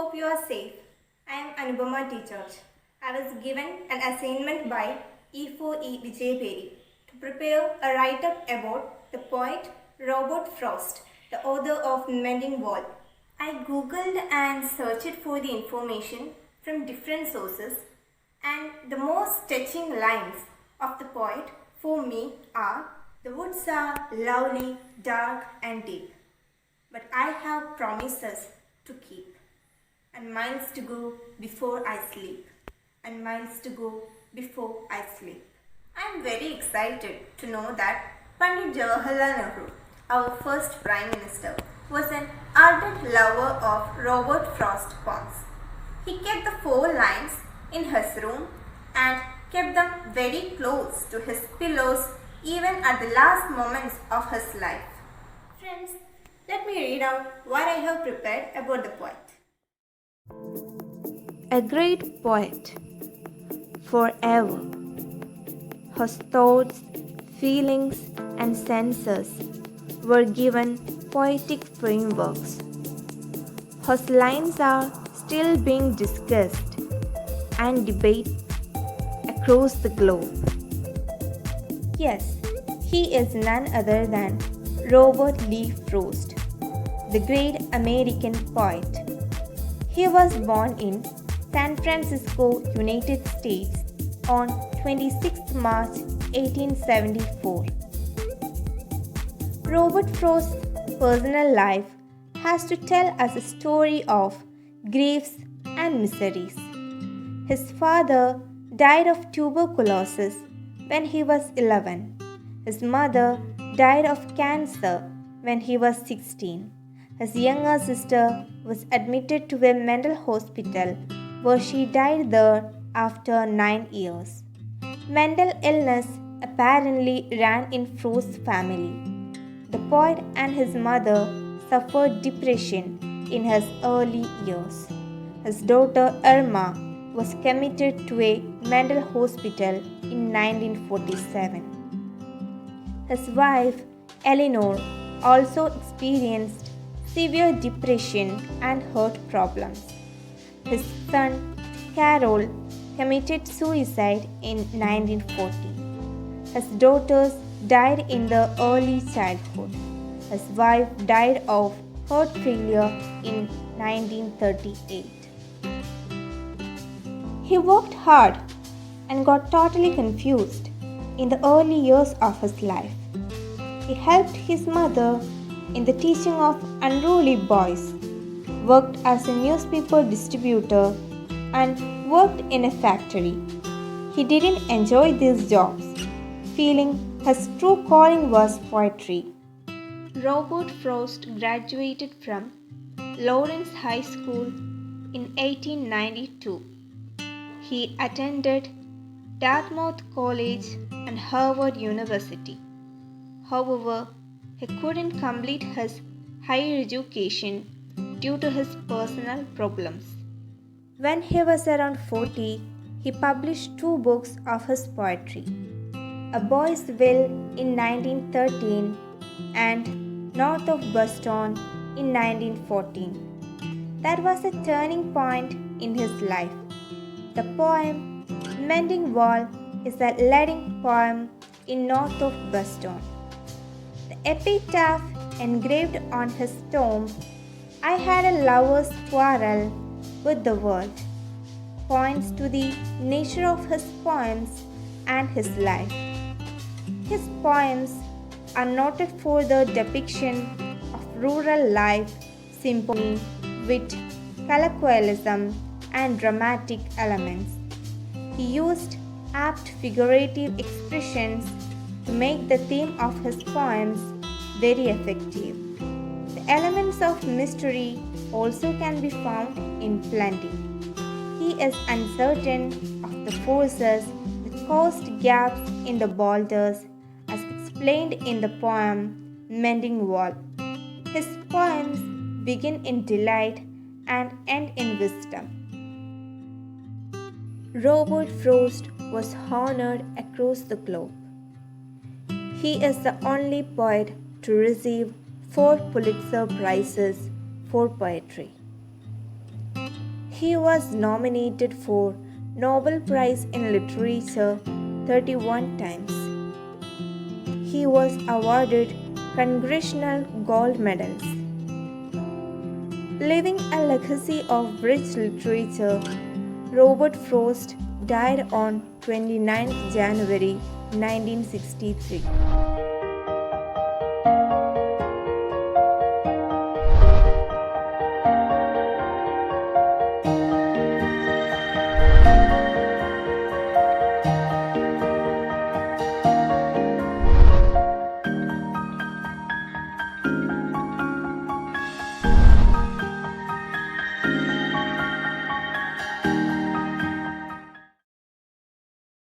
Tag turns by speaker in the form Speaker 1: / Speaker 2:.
Speaker 1: Hope you are safe. I am Anubama teacher. I was given an assignment by E4E Vijayabheri to prepare a write-up about the poet Robert Frost, the author of Mending. I googled and searched for the information from different sources, and the most touching lines of the poet for me are: "The woods are lovely, dark and deep, but I have promises to keep, and miles to go before I sleep, and miles to go before I sleep." I am very excited to know that Pandit Jawaharlal Nehru, our first Prime Minister, was an ardent lover of Robert Frost poems. He kept the 4 lines in his room and kept them very close to his pillows even at the last moments of his life. Friends, let me read out what I have prepared about the poet.
Speaker 2: A great poet, forever. His thoughts, feelings, and senses were given poetic frameworks. His lines are still being discussed and debated across the globe. Yes, he is none other than Robert Lee Frost, the great American poet. He was born in San Francisco, United States on 26 March 1874. Robert Frost's personal life has to tell us a story of griefs and miseries. His father died of tuberculosis when he was 11. His mother died of cancer when he was 16. His younger sister was admitted to a mental hospital where she died there after 9 years. Mental illness apparently ran in Frost's family. The poet and his mother suffered depression in his early years. His daughter Irma was committed to a mental hospital in 1947. His wife Eleanor also experienced severe depression and heart problems. His son Carol committed suicide in 1940. His daughters died in the early childhood. His wife died of heart failure in 1938. He worked hard and got totally confused in the early years of his life. He helped his mother in the teaching of unruly boys, worked as a newspaper distributor, and worked in a factory. He didn't enjoy these jobs, feeling his true calling was poetry. Robert Frost graduated from Lawrence High School in 1892. He attended Dartmouth College and Harvard University. However, he couldn't complete his higher education due to his personal problems. When he was around 40, he published 2 books of his poetry: A Boy's Will in 1913 and North of Boston in 1914. That was a turning point in his life. The poem Mending Wall is a leading poem in North of Boston. The epitaph engraved on his tomb, "I had a lover's quarrel with the world," points to the nature of his poems and his life. His poems are noted for the depiction of rural life, symphony, wit, colloquialism, and dramatic elements. He used apt figurative expressions to make the theme of his poems very effective. The elements of mystery also can be found in plenty. He is uncertain of the forces that caused gaps in the boulders, as explained in the poem Mending Wall. His poems begin in delight and end in wisdom. Robert Frost was honored across the globe. He is the only poet to receive 4 Pulitzer Prizes for poetry. He was nominated for Nobel Prize in Literature 31 times. He was awarded Congressional Gold Medals. Leaving a legacy of rich literature, Robert Frost died on 29 January 1963.